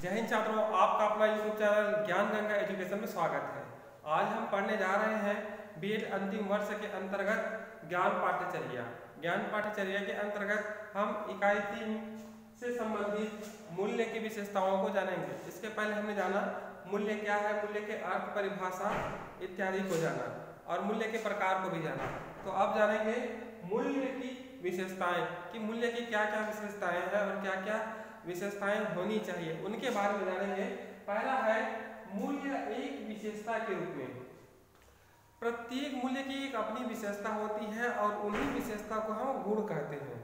जय हिंद छात्रों, आपका अपना यूट्यूब चैनल ज्ञान गंगा एजुकेशन में स्वागत है। आज हम पढ़ने जा रहे हैं बीएड अंतिम वर्ष के अंतर्गत ज्ञान पाठ्यचर्या। ज्ञान पाठ्यचर्या के अंतर्गत हम इकाई 3 से संबंधित मूल्य की विशेषताओं को जानेंगे। इसके पहले हमने जाना मूल्य क्या है, मूल्य के अर्थ, परिभाषा इत्यादि को जाना और मूल्य के प्रकार को भी जाना। तो अब जानेंगे मूल्य की विशेषताएं कि मूल्य की क्या क्या विशेषताएं हैं और क्या क्या विशेषताएं होनी चाहिए, उनके बारे में जानेंगे। पहला है मूल्य एक विशेषता के रूप में। प्रत्येक मूल्य की एक अपनी विशेषता होती है और उन्हीं विशेषता को हम गुण कहते हैं।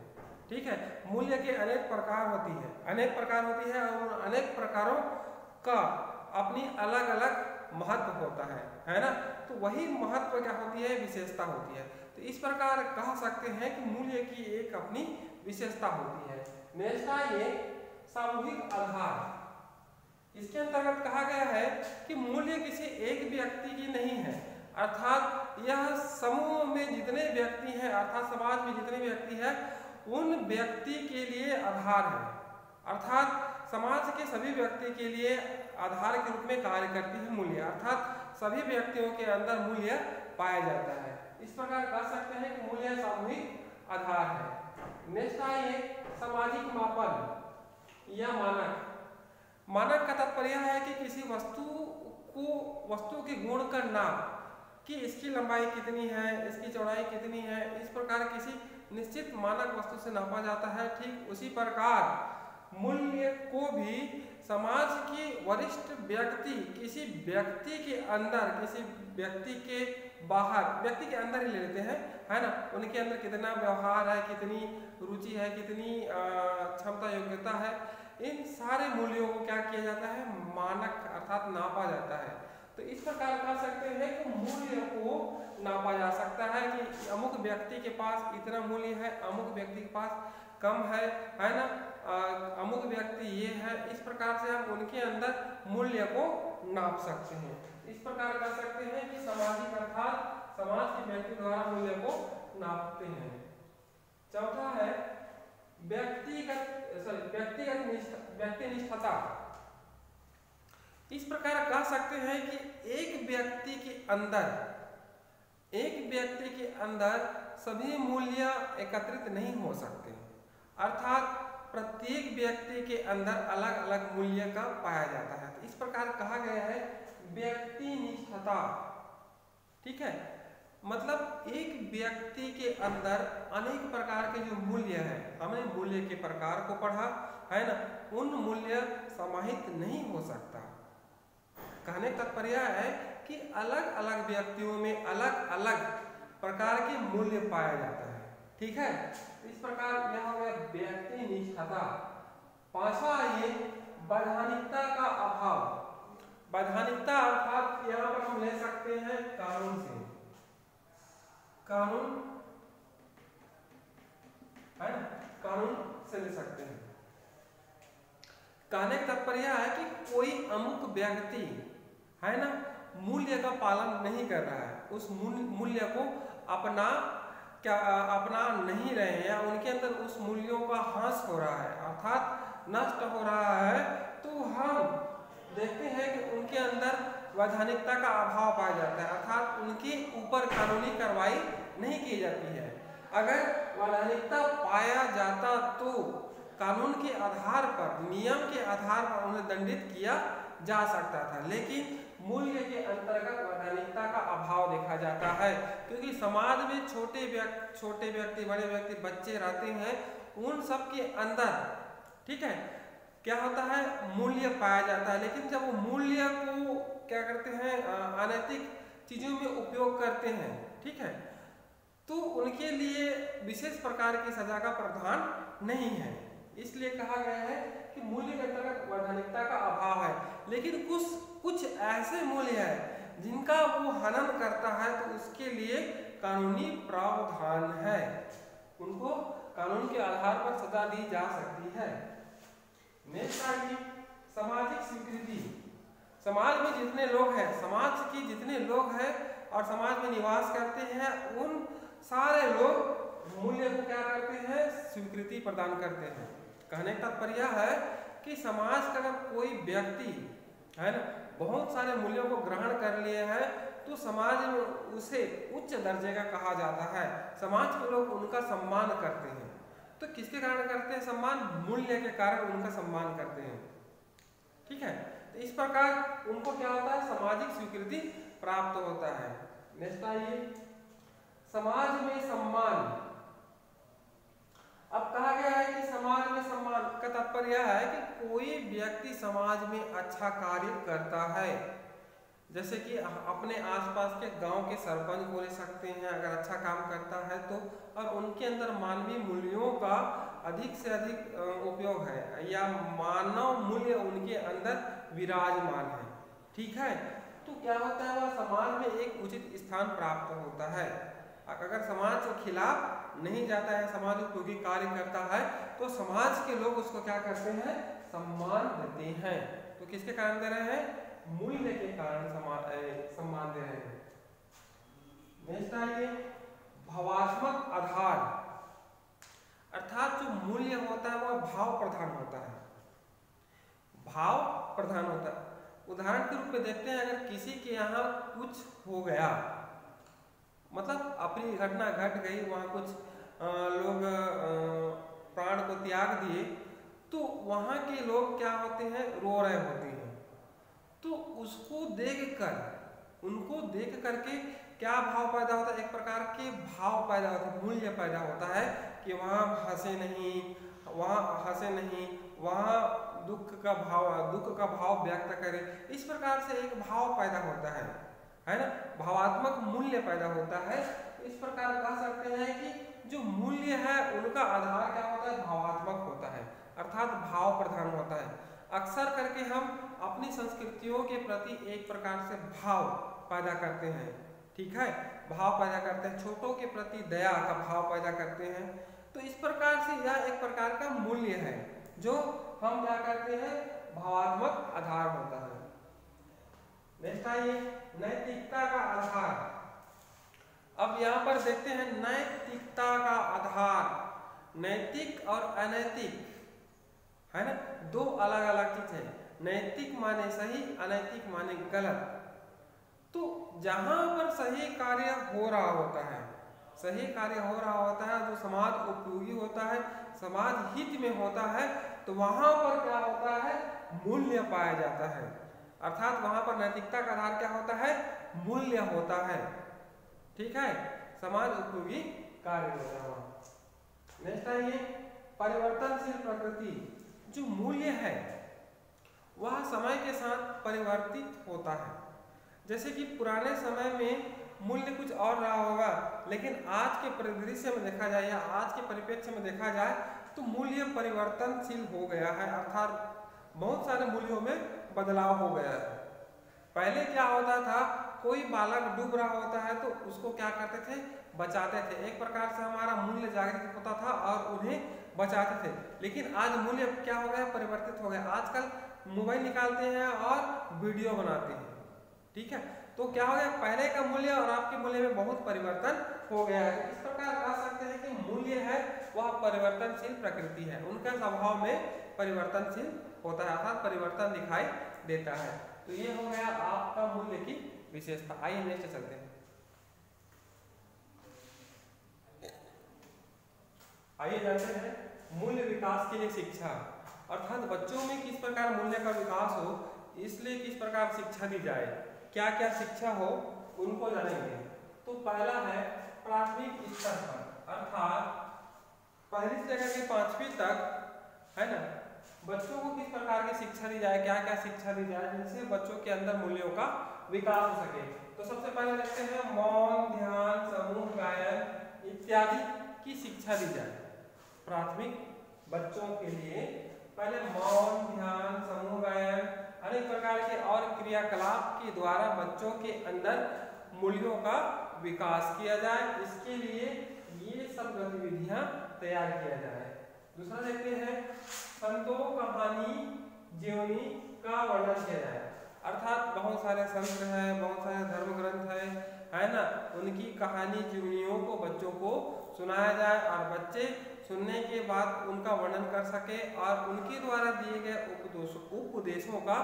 ठीक है, मूल्य के अनेक प्रकार होती है और अनेक प्रकारों का अपनी अलग अलग महत्व होता है ना। तो वही महत्व क्या होती है, विशेषता होती है। तो इस प्रकार कह सकते हैं कि मूल्य की एक अपनी विशेषता होती है। नेक्स्ट है ये सामूहिक आधार। इसके अंतर्गत कहा गया है कि मूल्य किसी एक व्यक्ति की नहीं है, अर्थात यह समूह में जितने व्यक्ति हैं, अर्थात समाज में जितने व्यक्ति हैं, उन व्यक्ति के लिए आधार है। अर्थात समाज के सभी व्यक्ति के लिए आधार के रूप में कार्य करती है मूल्य, अर्थात सभी व्यक्तियों के अंदर मूल्य पाया जाता है। इस प्रकार कह सकते हैं कि मूल्य सामूहिक आधार है। नेक्स्ट है ये सामाजिक मापन या मानक। मानक का तात्पर्य है कि किसी वस्तु के गुण का नाप, कि इसकी लंबाई कितनी है, इसकी चौड़ाई कितनी है, इस प्रकार किसी निश्चित मानक वस्तु से नापा जाता है। ठीक उसी प्रकार मूल्य को भी समाज की वरिष्ठ व्यक्ति किसी व्यक्ति के अंदर, किसी व्यक्ति के बाहर, व्यक्ति के अंदर ही ले लेते हैं, है ना। उनके अंदर कितना व्यवहार है, कितनी रुचि है, कितनी क्षमता योग्यता है, इन सारे मूल्यों को क्या किया जाता है, मानक अर्थात नापा जाता है। तो इस प्रकार कह सकते हैं कि मूल्य को नापा जा सकता है कि अमुक व्यक्ति के पास इतना मूल्य है, अमुक व्यक्ति के पास कम है ना, अमुक व्यक्ति ये है। इस प्रकार से हम उनके अंदर मूल्य को नाप सकते हैं। इस प्रकार कह सकते हैं कि सामाजिक अर्थात समाज के व्यक्ति द्वारा मूल्य को नापते हैं। चौथा है व्यक्तिनिष्ठता। इस प्रकार कह सकते हैं कि एक व्यक्ति के अंदर सभी मूल्य एकत्रित नहीं हो सकते, अर्थात प्रत्येक व्यक्ति के अंदर अलग अलग मूल्य का पाया जाता है। तो इस प्रकार कहा गया है व्यक्तिनिष्ठता। ठीक है, मतलब एक व्यक्ति के अंदर अनेक प्रकार के जो मूल्य हैं, हमने मूल्य के प्रकार को पढ़ा है ना, उन मूल्य समाहित नहीं हो सकता। कहने का तात्पर्य है कि अलग अलग व्यक्तियों में अलग अलग प्रकार के मूल्य पाया जाता है। ठीक है, इस प्रकार यह हो गया व्यक्तिनिष्ठता। पांचवा ये वैधानिकता का अभाव। वैधानिकता अर्थात यहाँ पर हम ले सकते हैं कानून से, कानून है ना, कानून से ले सकते हैं। कहने का तात्पर्य है कि कोई अमुक व्यक्ति है ना मूल्य का पालन नहीं कर रहा है, उस मूल्य को अपना नहीं रहे हैं, या उनके अंदर उस मूल्यों का ह्रास हो रहा है, अर्थात नष्ट हो रहा है, तो हम देखते हैं कि उनके अंदर वैधानिकता का अभाव पाया जाता है, अर्थात उनके ऊपर कानूनी कार्रवाई नहीं की जाती है। अगर वैधानिकता पाया जाता तो कानून के आधार पर, नियम के आधार पर उन्हें दंडित किया जा सकता था, लेकिन मूल्य के अंतर्गत वैधानिकता का अभाव देखा जाता है, क्योंकि समाज में छोटे व्यक्ति, बड़े व्यक्ति, बच्चे रहते हैं, उन सब के अंदर ठीक है क्या होता है, मूल्य पाया जाता है। लेकिन जब वो मूल्य को क्या करते हैं, अनैतिक चीजों में उपयोग करते हैं, ठीक है, तो उनके लिए विशेष प्रकार की सजा का प्रावधान नहीं है। इसलिए कहा गया है कि मूल्य के अंतर्गत वैधानिकता का अभाव है। लेकिन कुछ ऐसे मूल्य हैं जिनका वो हनन करता है तो उसके लिए कानूनी प्रावधान है, उनको कानून के आधार पर सजा दी जा सकती है। नेक्स्ट आएगी सामाजिक स्वीकृति। समाज में जितने लोग हैं, समाज की जितने लोग हैं और समाज में निवास करते हैं, उन सारे लोग मूल्य को क्या करते हैं, स्वीकृति प्रदान करते हैं। कहने का तात्पर्य है कि कि समाज का अगर कोई व्यक्ति है ना बहुत सारे मूल्यों को ग्रहण कर लिए हैं तो समाज में उसे उच्च दर्जे का कहा जाता है, समाज के लोग उनका सम्मान करते हैं। तो किसके कारण करते हैं सम्मान? मूल्य के कारण उनका सम्मान करते हैं। ठीक है, तो इस प्रकार उनको क्या होता है? सामाजिक स्वीकृति प्राप्त होता है। नेक्स्ट आइए, समाज में सम्मान। अब कहा गया है कि समाज में सम्मान का तात्पर्य यह है कि कोई व्यक्ति समाज में अच्छा कार्य करता है, जैसे कि अपने आसपास के गांव के सरपंच को ले सकते हैं, अगर अच्छा काम करता है तो, और उनके अंदर मानवीय मूल्यों का अधिक से अधिक उपयोग है या मानव मूल्य उनके अंदर विराजमान है। ठीक है, तो क्या होता है? वह समाज में एक उचित स्थान प्राप्त होता है। अगर समाज के खिलाफ नहीं जाता है, समाज उपयोगी कार्य करता है, तो समाज के लोग उसको क्या करते हैं? सम्मान देते हैं। तो किसके कारण दे रहे हैं? मूल्य के कारण सम्मान दे रहे हैं। नेक्स्ट आइए, भावात्मक आधार, अर्थात जो मूल्य होता है वह भाव प्रधान होता है, भाव प्रधान होता है। उदाहरण के रूप में देखते हैं, अगर किसी के यहाँ कुछ हो गया, मतलब अपनी घटना घट गई, वहाँ कुछ लोग प्राण को त्याग दिए, तो वहाँ के लोग क्या होते हैं? रो रहे होते हैं। तो उसको देखकर, उनको देख करके क्या भाव पैदा होता है? एक प्रकार के भाव पैदा होता है, मूल्य पैदा होता है कि वहाँ हंसे नहीं, वहाँ दुख का भाव व्यक्त करे। इस प्रकार से एक भाव पैदा होता है ना, भावात्मक मूल्य पैदा होता है। इस प्रकार कह सकते हैं कि जो मूल्य है उनका आधार क्या होता है? भावात्मक होता है, अर्थात भाव प्रधान होता है। अक्सर करके हम अपनी संस्कृतियों के प्रति एक प्रकार से भाव पैदा करते हैं। ठीक है, भाव पैदा करते हैं, छोटों के प्रति दया का भाव पैदा करते हैं। तो इस प्रकार से यह एक प्रकार का मूल्य है जो हम क्या करते हैं? भावात्मक आधार होता है। नेक्स्ट आइए, नैतिकता का आधार। अब यहाँ पर देखते हैं नैतिकता का आधार। नैतिक और अनैतिक है ना, दो अलग अलग चीज है। नैतिक माने सही, अनैतिक माने गलत। तो जहां पर सही कार्य हो रहा होता है, सही कार्य हो रहा होता है, जो समाज उपयोगी होता है, समाज हित में होता है, तो वहां पर क्या होता है? मूल्य पाया जाता है। अर्थात वहां पर नैतिकता का आधार क्या होता है? मूल्य होता है। ठीक है, समाज उपयोगी कार्य होता है। नेक्स्ट आइए, परिवर्तनशील प्रकृति। जो मूल्य है वह समय के साथ परिवर्तित होता है। जैसे कि पुराने समय में मूल्य कुछ और रहा होगा, लेकिन आज के परिदृश्य में देखा जाए या आज के परिप्रेक्ष्य में देखा जाए तो मूल्य परिवर्तनशील हो गया है, अर्थात बहुत सारे मूल्यों में बदलाव हो गया है। पहले क्या होता था? कोई बालक डूब रहा होता है तो उसको क्या करते थे? बचाते थे। एक प्रकार से हमारा मूल्य जागृत होता था और उन्हें बचाते थे। लेकिन आज मूल्य क्या हो गया? परिवर्तित हो गया। आजकल मोबाइल निकालते हैं और वीडियो बनाते हैं। ठीक है, तो क्या हो गया? पहले का मूल्य और आपके मूल्य में बहुत परिवर्तन हो गया है। इस प्रकार कह सकते हैं कि मूल्य है वह परिवर्तनशील प्रकृति है, उनका स्वभाव में परिवर्तनशील होता है, अर्थात परिवर्तन दिखाई देता है। तो ये हो गया आपका मूल्य की विशेषता। आइए नेक्स्ट चलते हैं। आइए जानते हैं मूल्य विकास के लिए शिक्षा, अर्थात बच्चों में किस प्रकार मूल्य का विकास हो, इसलिए किस प्रकार शिक्षा दी जाए, क्या क्या शिक्षा हो, उनको जानेंगे। तो पहला है प्राथमिक स्तर पर, अर्थात पहली से लेकर के 5वीं तक है ना, बच्चों को किस प्रकार की शिक्षा दी जाए, क्या क्या शिक्षा दी जाए जिनसे बच्चों के अंदर मूल्यों का विकास हो सके। तो सबसे पहले देखते हैं मौन, ध्यान, समूह गायन इत्यादि की शिक्षा दी जाए। प्राथमिक बच्चों के लिए पहले मौन, ध्यान, समूह गायन, अनेक प्रकार के और क्रियाकलाप के द्वारा बच्चों के अंदर मूल्यों का विकास किया जाए। इसके लिए ये सब गतिविधियां तैयार किया जाए। दूसरा देखते हैं संतों, कहानी, जीवनी का वर्णन किया जाए, अर्थात बहुत सारे संत हैं, बहुत सारे धर्म ग्रंथ है ना, उनकी कहानी जीवनियों को बच्चों को सुनाया जाए और बच्चे सुनने के बाद उनका वर्णन कर सके और उनके द्वारा दिए गए उपदेशों का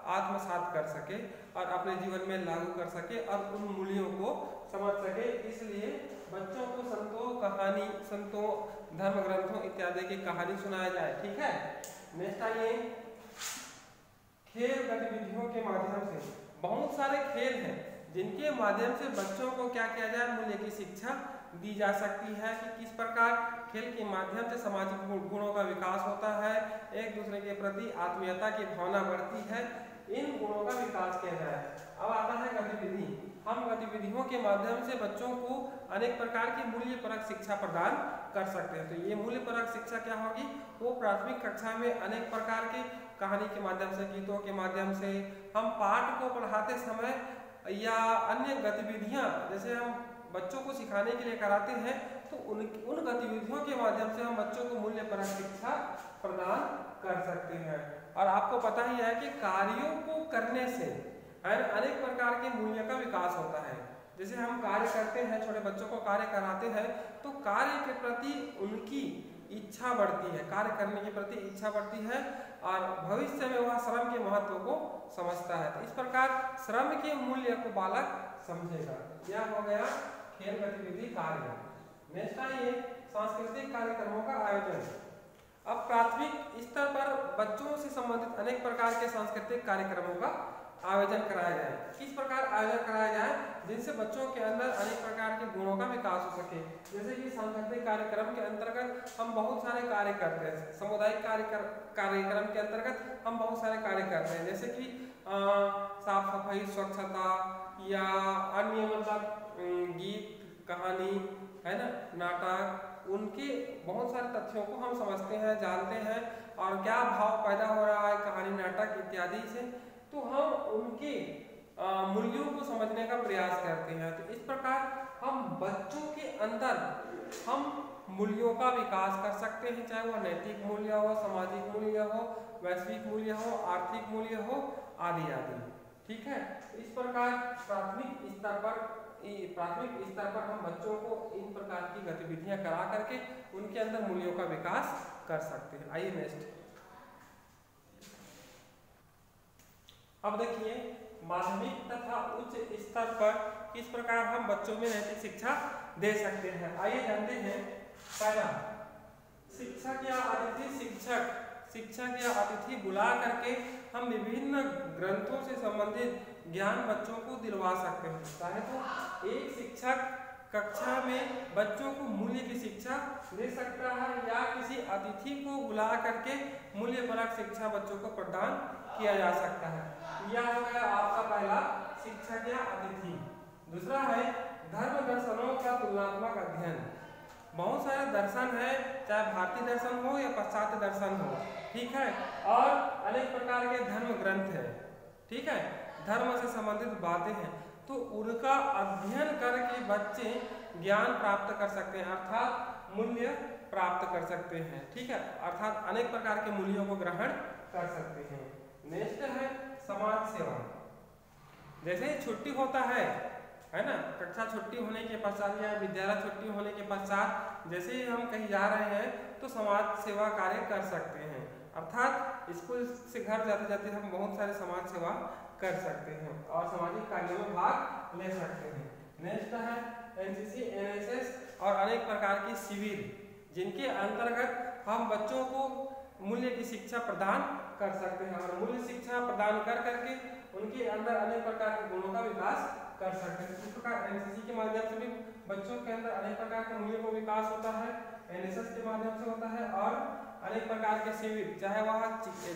आत्मसात कर सके और अपने जीवन में लागू कर सके और उन मूल्यों को समझ सके। इसलिए बच्चों को संतों धर्म ग्रंथों इत्यादि की कहानी सुनाया जाए। ठीक है, नेक्स्ट आइए, खेल गतिविधियों के माध्यम से। बहुत सारे खेल हैं जिनके माध्यम से बच्चों को क्या किया जाए, मूल्य की शिक्षा दी जा सकती है कि किस प्रकार खेल के माध्यम से सामाजिक गुणों का विकास होता है, एक दूसरे के प्रति आत्मीयता की भावना बढ़ती है, इन गुणों का विकास किया जाए। अब आता है गतिविधि। हम गतिविधियों के माध्यम से बच्चों को अनेक प्रकार की मूल्यपरक शिक्षा प्रदान कर सकते हैं। तो ये मूल्यपरक शिक्षा क्या होगी, वो प्राथमिक कक्षा में अनेक प्रकार के कहानी के माध्यम से, गीतों के माध्यम से, हम पाठ को पढ़ाते समय या अन्य गतिविधियां जैसे हम बच्चों को सिखाने के लिए कराते हैं, तो उन गतिविधियों के माध्यम से हम बच्चों को मूल्यपरक शिक्षा प्रदान कर सकते हैं। और आपको पता ही है कि कार्यों को करने से अनेक प्रकार के मूल्य का विकास होता है। जैसे हम कार्य करते हैं, छोटे बच्चों को कार्य कराते हैं, तो कार्य के प्रति उनकी इच्छा बढ़ती है, कार्य करने के प्रति इच्छा बढ़ती है और भविष्य में वह श्रम के महत्व को समझता है। तो इस प्रकार श्रम के मूल्य को बालक समझेगा। यह हो गया खेल गतिविधि कार्य। नेक्स्ट आइए, सांस्कृतिक कार्यक्रमों का आयोजन। अब प्राथमिक स्तर पर बच्चों से संबंधित अनेक प्रकार के सांस्कृतिक कार्यक्रमों का आयोजन कराया जाए। किस प्रकार आयोजन कराया जाए, जिनसे बच्चों के अंदर अनेक प्रकार के गुणों का विकास हो सके। जैसे कि सांस्कृतिक कार्यक्रम के अंतर्गत हम बहुत सारे कार्य करते हैं। सामुदायिक कार्यक्रम के अंतर्गत हम बहुत सारे कार्य करते हैं, जैसे कि साफ सफाई, स्वच्छता या अन्य मतलब गीत, कहानी, है ना, नाटक, उनके बहुत सारे तथ्यों को हम समझते हैं, जानते हैं और क्या भाव पैदा हो रहा है कहानी, नाटक इत्यादि से, तो हम उनके मूल्यों को समझने का प्रयास करते हैं। तो इस प्रकार हम बच्चों के अंदर हम मूल्यों का विकास कर सकते हैं, चाहे वह नैतिक मूल्य हो, सामाजिक मूल्य हो, वैश्विक मूल्य हो, आर्थिक मूल्य हो, आदि आदि। ठीक है, इस प्रकार प्राथमिक स्तर पर हम बच्चों को इन प्रकार की गतिविधियां करा करके उनके अंदर मूल्यों का विकास कर सकते हैं। आइए नेक्स्ट, अब देखिए माध्यमिक तथा उच्च स्तर पर किस प्रकार हम बच्चों में नैतिक शिक्षा दे सकते हैं। आइए जानते हैं। पहला, शिक्षक या अतिथि बुला करके हम विभिन्न ग्रंथों से संबंधित ज्ञान बच्चों को दिलवा सकते हैं। चाहे तो एक शिक्षक कक्षा में बच्चों को मूल्य की शिक्षा दे सकता है या किसी अतिथि को बुला करके मूल्यपरक शिक्षा बच्चों को प्रदान किया जा सकता है। यह हो गया आपका पहला, शिक्षक या अतिथि। दूसरा है धर्म दर्शनों का तुलनात्मक अध्ययन। बहुत सारे दर्शन है, चाहे भारतीय दर्शन हो या पाश्चात्य दर्शन हो, ठीक है, और अनेक प्रकार के धर्म ग्रंथ है, ठीक है, धर्म से संबंधित बातें हैं, तो उनका अध्ययन करके बच्चे ज्ञान प्राप्त कर सकते हैं, अर्थात मूल्य प्राप्त कर सकते हैं। ठीक है, अर्थात अनेक प्रकार के मूल्यों को ग्रहण कर सकते हैं। नेक्स्ट है समाज सेवा। जैसे छुट्टी होता है ना, कक्षा छुट्टी होने के पश्चात या विद्यालय छुट्टी होने के पश्चात जैसे ही हम कहीं जा रहे हैं तो समाज सेवा कार्य कर सकते हैं, अर्थात स्कूल से घर जाते जाते हम बहुत सारे समाज सेवा कर सकते हैं और सामाजिक कार्यों में भाग ले सकते हैं। नेक्स्ट है एनसीसी, एनएसएस और अनेक प्रकार की शिविर, जिनके अंतर्गत हम बच्चों को मूल्य की शिक्षा प्रदान कर सकते हैं और मूल्य शिक्षा प्रदान कर करके उनके अंदर अनेक प्रकार के गुणों का विकास कर सकते हैं। इस प्रकार एनसीसी के माध्यम से भी बच्चों के अंदर अनेक प्रकार के मूल्यों का विकास होता है, एनएसएस के माध्यम से होता है और अनेक प्रकार के शिविर, चाहे वह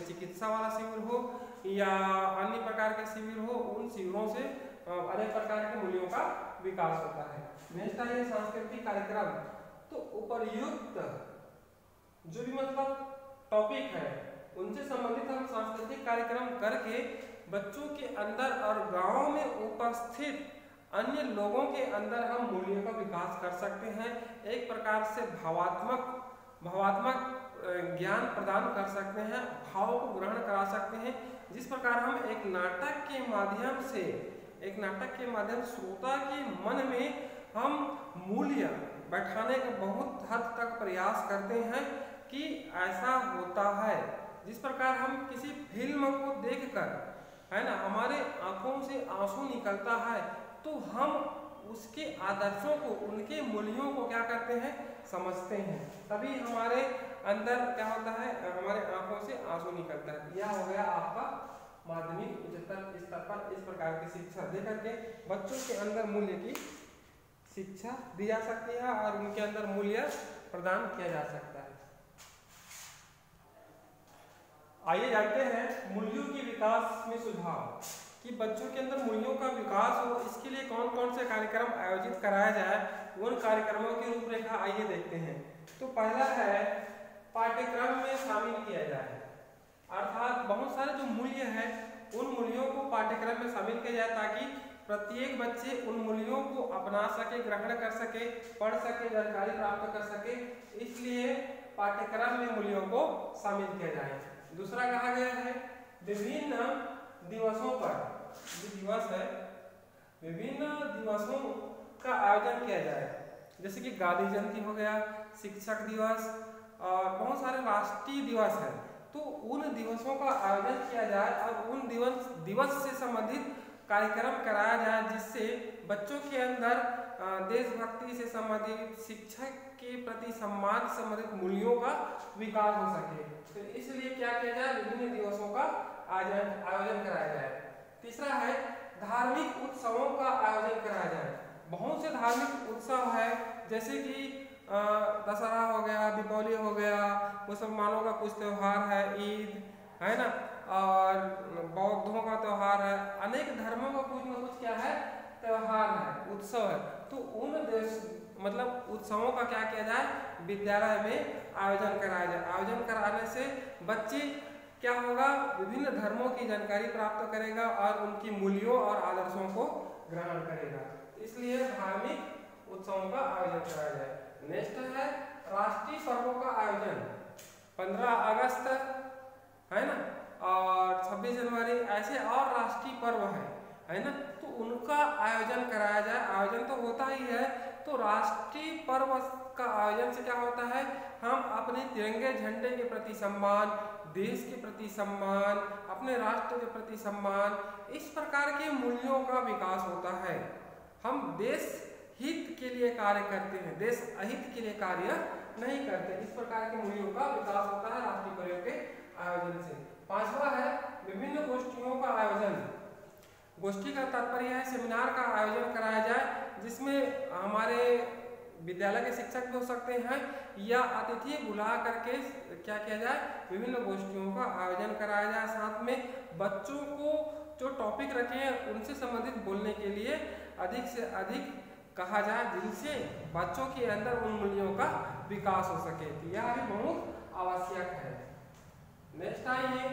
चिकित्सा वाला शिविर हो या अन्य प्रकार के शिविर हो, उन शिविरों से अनेक प्रकार के मूल्यों का विकास होता है। नेक्स्ट है सांस्कृतिक कार्यक्रम। तो उपर्युक्त जो भी मतलब टॉपिक है उनसे संबंधित हम सांस्कृतिक कार्यक्रम करके बच्चों के अंदर और गांव में उपस्थित अन्य लोगों के अंदर हम मूल्यों का विकास कर सकते हैं। एक प्रकार से भावात्मक ज्ञान प्रदान कर सकते हैं, भाव को ग्रहण करा सकते हैं। जिस प्रकार हम एक नाटक के माध्यम से श्रोता के मन में हम मूल्य बैठाने का बहुत हद तक प्रयास करते हैं कि ऐसा होता है। जिस प्रकार हम किसी फिल्म को देखकर, है ना, हमारे आंखों से आंसू निकलता है, तो हम उसके आदर्शों को, उनके मूल्यों को क्या करते हैं, समझते हैं, तभी हमारे अंदर क्या होता है, हमारे आंखों से आंसू निकलता है। यह हो गया आपका माध्यमिक उच्चतर स्तर पर इस प्रकार की शिक्षा दे करके बच्चों के अंदर मूल्य की शिक्षा दी जा सकती है और उनके अंदर मूल्य प्रदान किया जा सकता है। आइए जानते हैं मूल्यों के विकास में सुझाव, कि बच्चों के अंदर मूल्यों का विकास हो, इसके लिए कौन कौन से कार्यक्रम आयोजित कराया जाए, उन कार्यक्रमों की रूपरेखा आइए देखते हैं। तो पहला है पाठ्यक्रम में शामिल किया जाए, अर्थात बहुत सारे जो मूल्य हैं उन मूल्यों को पाठ्यक्रम में शामिल किया जाए ताकि प्रत्येक बच्चे उन मूल्यों को अपना सके, ग्रहण कर सके, पढ़ सके, जानकारी प्राप्त कर सके, इसलिए पाठ्यक्रम में मूल्यों को शामिल किया जाए। दूसरा कहा गया है विभिन्न दिवसों पर, जो दिवस है विभिन्न दिवसों का आयोजन किया जाए, जैसे कि गांधी जयंती हो गया, शिक्षक दिवस और बहुत सारे राष्ट्रीय दिवस है, तो उन दिवसों का आयोजन किया जाए और उन दिवस से संबंधित कार्यक्रम कराया जाए, जिससे बच्चों के अंदर देशभक्ति से संबंधित, शिक्षक के प्रति सम्मान से संबंधित मूल्यों का विकास हो सके। तो इसलिए क्या किया जाए, विभिन्न दिवसों का आयोजन कराया जाए। तीसरा है धार्मिक उत्सवों का आयोजन कराया जाए। बहुत से धार्मिक उत्सव है, जैसे कि दशहरा हो गया, दीपावली हो गया, मुसलमानों का कुछ त्यौहार है, ईद है ना, और बौद्धों का त्यौहार है, अनेक धर्मों का कुछ न कुछ क्या है, त्यौहार है, उत्सव है। तो उन मतलब उत्सवों का क्या किया जाए, विद्यालय में आयोजन कराया जाए। आयोजन कराने से बच्चे क्या होगा, विभिन्न धर्मों की जानकारी प्राप्त करेगा और उनकी मूल्यों और आदर्शों को ग्रहण करेगा, इसलिए धार्मिक उत्सवों का आयोजन कराया जाए। नेक्स्ट है राष्ट्रीय पर्वों का आयोजन, 15 अगस्त है ना, और 26 जनवरी, ऐसे और राष्ट्रीय पर्व है ना, तो उनका आयोजन कराया जाए। आयोजन तो होता ही है, तो राष्ट्रीय पर्व का आयोजन से क्या होता है, हम अपने तिरंगे झंडे के प्रति सम्मान, देश के प्रति सम्मान, अपने राष्ट्र के प्रति सम्मान, इस प्रकार के मूल्यों का विकास होता है। हम देश हित के लिए कार्य करते हैं, देश अहित के लिए कार्य नहीं करते, इस प्रकार के मूल्यों का विकास होता है राष्ट्रीय पर्व के आयोजन से। पांचवा है विभिन्न गोष्ठियों का आयोजन। गोष्ठी का तात्पर्य है सेमिनार का आयोजन कराया जाए, जिसमें हमारे विद्यालय के शिक्षक भी हो सकते हैं या अतिथि बुला करके क्या किया जाए, विभिन्न गोष्ठियों का आयोजन कराया जाए। साथ में बच्चों को जो टॉपिक रखे हैं उनसे संबंधित बोलने के लिए अधिक से अधिक कहा जाए, जिनसे बच्चों के अंदर उन मूल्यों का विकास हो सके, तो यह भी बहुत आवश्यक है। नेक्स्ट आइए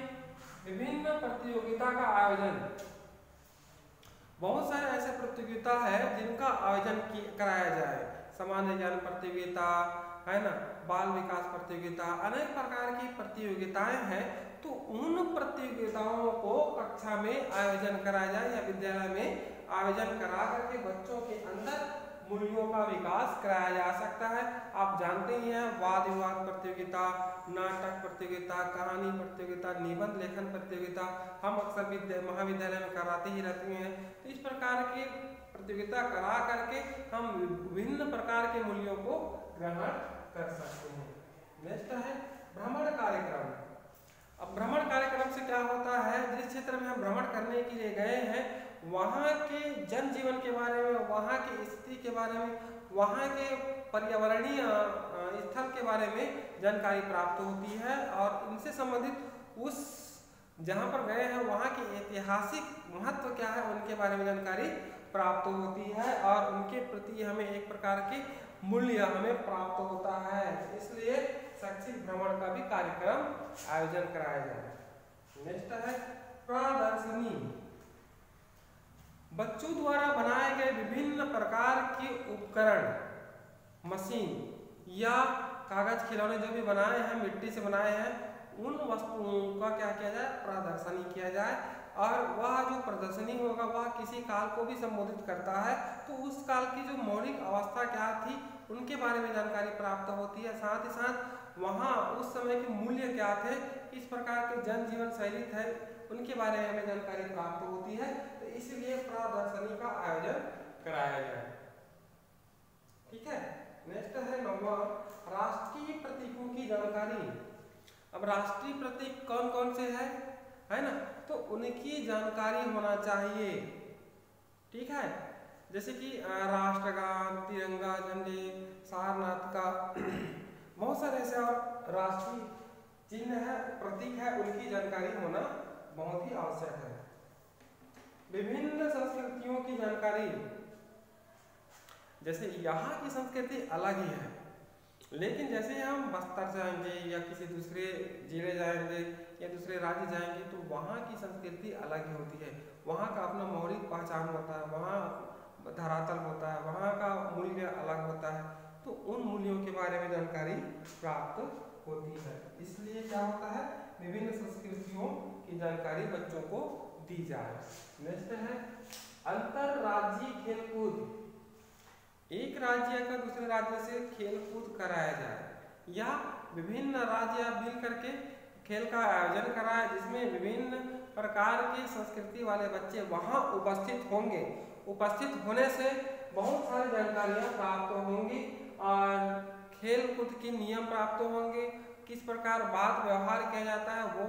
विभिन्न प्रतियोगिता का आयोजन। बहुत सारे ऐसे प्रतियोगिता है जिनका आयोजन कराया जाए, सामान्य ज्ञान प्रतियोगिता है ना, बाल विकास प्रतियोगिता, अनेक प्रकार की प्रतियोगिताएं हैं, तो उन प्रतियोगिताओं को कक्षा में आयोजन कराया जाए या विद्यालय में आयोजन करा करके बच्चों के अंदर मूल्यों का विकास कराया जा सकता है। आप जानते ही हैं वाद विवाद प्रतियोगिता, नाटक प्रतियोगिता, कहानी प्रतियोगिता, निबंध लेखन प्रतियोगिता हम अक्सर महाविद्यालय में कराते ही रहते हैं। तो इस प्रकार की प्रतियोगिता करा करके हम विभिन्न प्रकार के मूल्यों को ग्रहण कर सकते हैं। नेक्स्ट है भ्रमण कार्यक्रम। अब भ्रमण कार्यक्रम से क्या होता है, जिस क्षेत्र में हम भ्रमण करने के लिए गए हैं वहाँ के जनजीवन के बारे में, वहाँ की स्थिति के बारे में, वहाँ के पर्यावरणीय स्थल के बारे में जानकारी प्राप्त होती है और इनसे संबंधित उस जहाँ पर गए हैं वहाँ के ऐतिहासिक महत्व क्या है उनके बारे में जानकारी प्राप्त होती है और उनके प्रति हमें एक प्रकार के मूल्य हमें प्राप्त होता है। इसलिए शैक्षिक भ्रमण का भी कार्यक्रम आयोजन कराया जाए। नेक्स्ट है प्रदर्शनी। बच्चों द्वारा बनाए गए विभिन्न प्रकार के उपकरण, मशीन या कागज खिलौने जो भी बनाए हैं, मिट्टी से बनाए हैं, उन वस्तुओं का क्या किया जाए, प्रदर्शनी किया जाए। और वह जो प्रदर्शनी होगा वह किसी काल को भी संबोधित करता है, तो उस काल की जो मौलिक अवस्था क्या थी उनके बारे में जानकारी प्राप्त होती है। साथ ही साथ वहाँ उस समय के मूल्य क्या थे, किस प्रकार के जनजीवन शैली थे, उनके बारे में हमें जानकारी प्राप्त होती है। तो इसलिए प्रदर्शनी का आयोजन कराया जाए। ठीक है, नेक्स्ट है 9वां, राष्ट्रीय प्रतीकों की जानकारी। अब राष्ट्रीय प्रतीक कौन कौन से है ना, तो उनकी जानकारी होना चाहिए। ठीक है, जैसे कि राष्ट्रगान, तिरंगा, झंडे, सारनाथ का बहुत सारे ऐसे और राष्ट्रीय चिन्ह है, प्रतीक है, उनकी जानकारी होना बहुत ही आवश्यक है। विभिन्न संस्कृतियों की जानकारी, जैसे यहाँ की संस्कृति अलग ही है, लेकिन जैसे हम बस्तर जाएंगे या किसी दूसरे जिले जाएंगे या दूसरे राज्य जाएंगे तो वहाँ की संस्कृति अलग ही होती है। वहाँ का अपना मौलिक पहचान होता है, वहाँ धरातल होता है, वहाँ का मूल्य अलग होता है, तो उन मूल्यों के बारे में जानकारी प्राप्त होती है। इसलिए क्या होता है, विभिन्न संस्कृतियों की जानकारी बच्चों को दी जाए। नेक्स्ट है अंतरराज्यीय खेलकूद। एक राज्य का दूसरे राज्य से खेल कूद कराया जाए या विभिन्न राज्य मिल करके खेल का आयोजन कराए, जिसमें विभिन्न प्रकार की संस्कृति वाले बच्चे वहां उपस्थित होंगे। उपस्थित होने से बहुत सारी जानकारियां प्राप्त होंगी और खेल कूद के नियम प्राप्त होंगे, किस प्रकार बात व्यवहार किया जाता है वो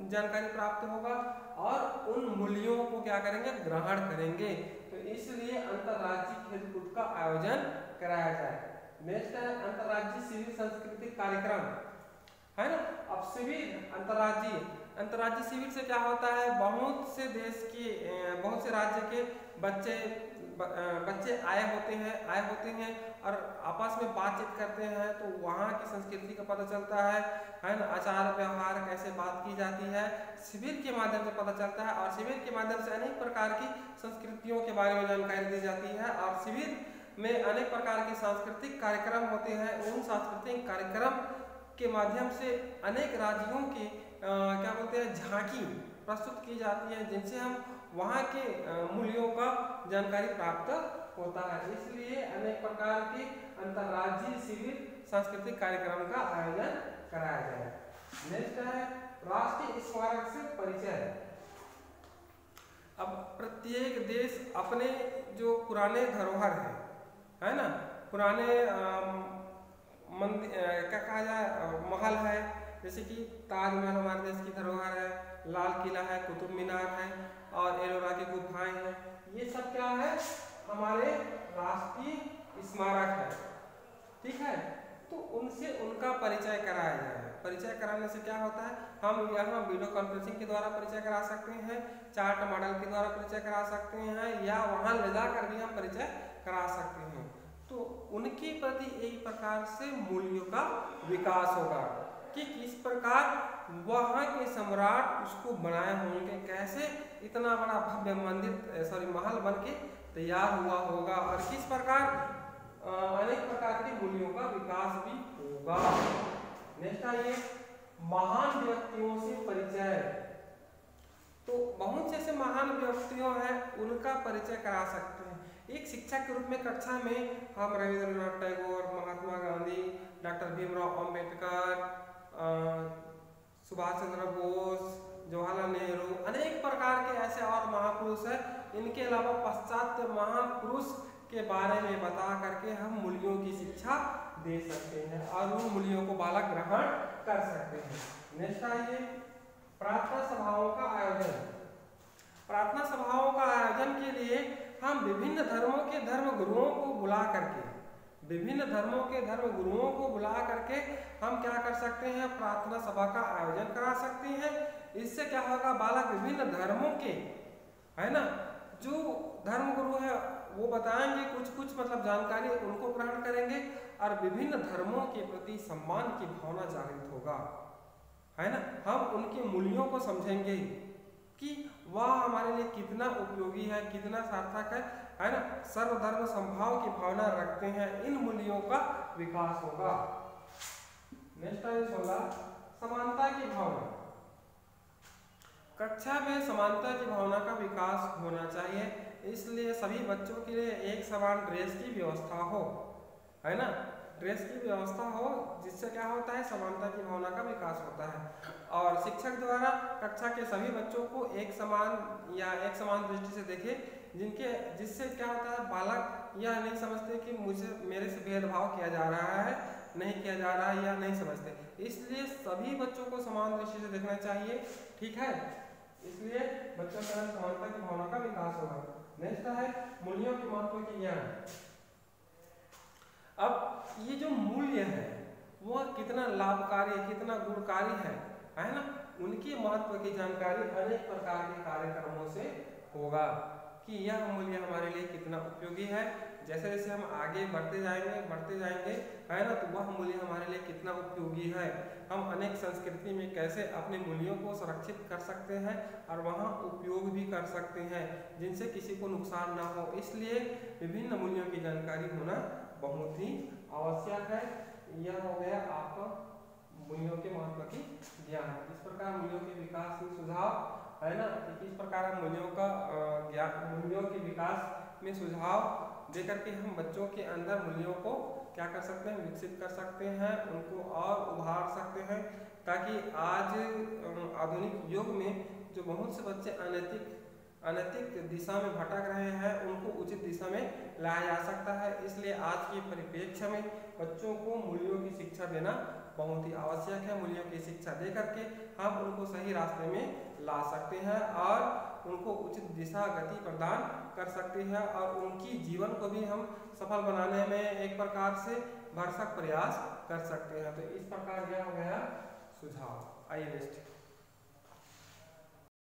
जानकारी प्राप्त होगा और उन मूल्यों को क्या करेंगे, ग्रहण करेंगे। तो इसलिए अंतर्राज्यीय खेलकूद का आयोजन कराया जाए। नेक्स्ट है अंतर्राज्यीय शिविर सांस्कृतिक कार्यक्रम, है ना। अब शिविर अंतर्राज्यीय शिविर से क्या होता है, बहुत से देश के बहुत से राज्य के बच्चे आए होते हैं और आपस में बातचीत करते हैं, तो वहाँ की संस्कृति का पता चलता है ना। आचार व्यवहार कैसे बात की जाती है शिविर के माध्यम से पता चलता है और शिविर के माध्यम से अनेक प्रकार की संस्कृतियों के बारे में जानकारी दी जाती है और शिविर में अनेक प्रकार के सांस्कृतिक कार्यक्रम होते हैं। उन सांस्कृतिक कार्यक्रम के माध्यम से अनेक राज्यों की क्या बोलते हैं, झांकी प्रस्तुत की जाती है, जिनसे हम वहाँ के मूल्यों का जानकारी प्राप्त होता है। इसलिए अनेक प्रकार के अंतर्राज्यीय शिविर सांस्कृतिक कार्यक्रम का आयोजन कराया जाए। नेक्स्ट है राष्ट्रीय स्मारक से परिचय। अब प्रत्येक देश अपने जो पुराने धरोहर है ना, पुराने क्या कहा जाए, महल है, जैसे कि ताजमहल हमारे देश की धरोहर है, लाल किला है, कुतुब मीनार है और एलोरा की गुफाएं हैं, ये सब क्या है, हमारे राष्ट्रीय स्मारक है। ठीक है, तो उनसे उनका परिचय कराया जाए। परिचय कराने से क्या होता है, हम यहाँ वीडियो कॉन्फ्रेंसिंग के द्वारा परिचय करा सकते हैं, चार्ट मॉडल के द्वारा परिचय करा सकते हैं या वहाँ ले जाकर भी हम परिचय करा सकते हैं। तो उनके प्रति एक प्रकार से मूल्यों का विकास होगा कि किस प्रकार वहाँ के सम्राट उसको बनाए होंगे, कैसे इतना बड़ा भव्य महल बन के तैयार हुआ होगा और किस प्रकार अनेक प्रकार के मूल्यों का विकास भी होगा। नेक्स्ट आइए महान व्यक्तियों से परिचय। तो बहुत से ऐसे महान व्यक्तियों हैं, उनका परिचय करा सकते हैं। एक शिक्षक के रूप में कक्षा में हम रविंद्रनाथ टैगोर, महात्मा गांधी, डॉक्टर भीमराव अंबेडकर, सुभाष चंद्र बोस, जवाहरलाल नेहरू, अनेक प्रकार के ऐसे और महापुरुष हैं। इनके अलावा पाश्चात्य महापुरुष के बारे में बता करके हम मूल्यों की शिक्षा दे सकते हैं और उन मूल्यों को बालक ग्रहण कर सकते हैं। नेक्स्ट आइए प्रार्थना सभाओं का आयोजन। प्रार्थना सभाओं का आयोजन के लिए हम विभिन्न धर्मों के धर्म गुरुओं को बुला करके हम क्या कर सकते हैं, प्रार्थना सभा का आयोजन करा सकते हैं। इससे क्या होगा, बालक विभिन्न धर्मों के, है ना, जो धर्म गुरु है वो बताएंगे, कुछ मतलब जानकारी उनको ग्रहण करेंगे और विभिन्न धर्मों के प्रति सम्मान की भावना जागृत होगा, है ना। हम उनके मूल्यों को समझेंगे कि वह हमारे लिए कितना उपयोगी है, कितना सार्थक है ना। सर्वधर्म समभाव की भावना रखते हैं, इन मूल्यों का विकास होगा। नेक्स्ट है 16 समानता की भावना। कक्षा में समानता की भावना का विकास होना चाहिए, इसलिए सभी बच्चों के लिए एक समान ड्रेस की व्यवस्था हो, है ना। ड्रेस की व्यवस्था हो, जिससे क्या होता है, समानता की भावना का विकास होता है। और शिक्षक द्वारा कक्षा के सभी बच्चों को एक समान दृष्टि से देखे, जिससे क्या होता है, बालक यह नहीं समझते कि मेरे से भेदभाव किया जा रहा है, नहीं किया जा रहा है, या नहीं समझते। इसलिए सभी बच्चों को समान दृष्टि से देखना चाहिए, ठीक है। इसलिए बच्चों के अंदर समानता की भावना का विकास होगा। नेक्स्ट है मूल्यों के महत्व की ज्ञान। अब ये जो मूल्य है वह कितना लाभकारी, कितना गुणकारी है ना, उनके महत्व की जानकारी अनेक प्रकार के कार्यक्रमों से होगा कि यह मूल्य हमारे लिए कितना उपयोगी है। जैसे जैसे हम आगे बढ़ते जाएंगे है ना, तो वह मूल्य हमारे लिए कितना उपयोगी है। हम अनेक संस्कृति में कैसे अपने मूल्यों को संरक्षित कर सकते हैं और वहाँ उपयोग भी कर सकते हैं, जिनसे किसी को नुकसान ना हो। इसलिए विभिन्न मूल्यों की जानकारी होना बहुत ही आवश्यक है। यह हो गया आपका मूल्यों के महत्व की ज्ञान। इस प्रकार मूल्यों के विकास में सुझाव है ना, किस प्रकार हम मूल्यों के विकास में सुझाव देकर के हम बच्चों के अंदर मूल्यों को क्या कर सकते हैं, विकसित कर सकते हैं, उनको और उभार सकते हैं, ताकि आज आधुनिक युग में जो बहुत से बच्चे अनैतिक दिशा में भटक रहे हैं, उनको उचित दिशा में लाया जा सकता है। इसलिए आज के परिप्रेक्ष्य में बच्चों को मूल्यों की शिक्षा देना बहुत ही आवश्यक है। मूल्यों की शिक्षा दे करके हम उनको सही रास्ते में ला सकते हैं और उनको उचित दिशा गति प्रदान कर सकते हैं, और उनकी जीवन को भी हम सफल बनाने में एक प्रकार से भरसक प्रयास कर सकते हैं। तो इस प्रकार यह हो गया सुझाव। आइए नेक्स्ट।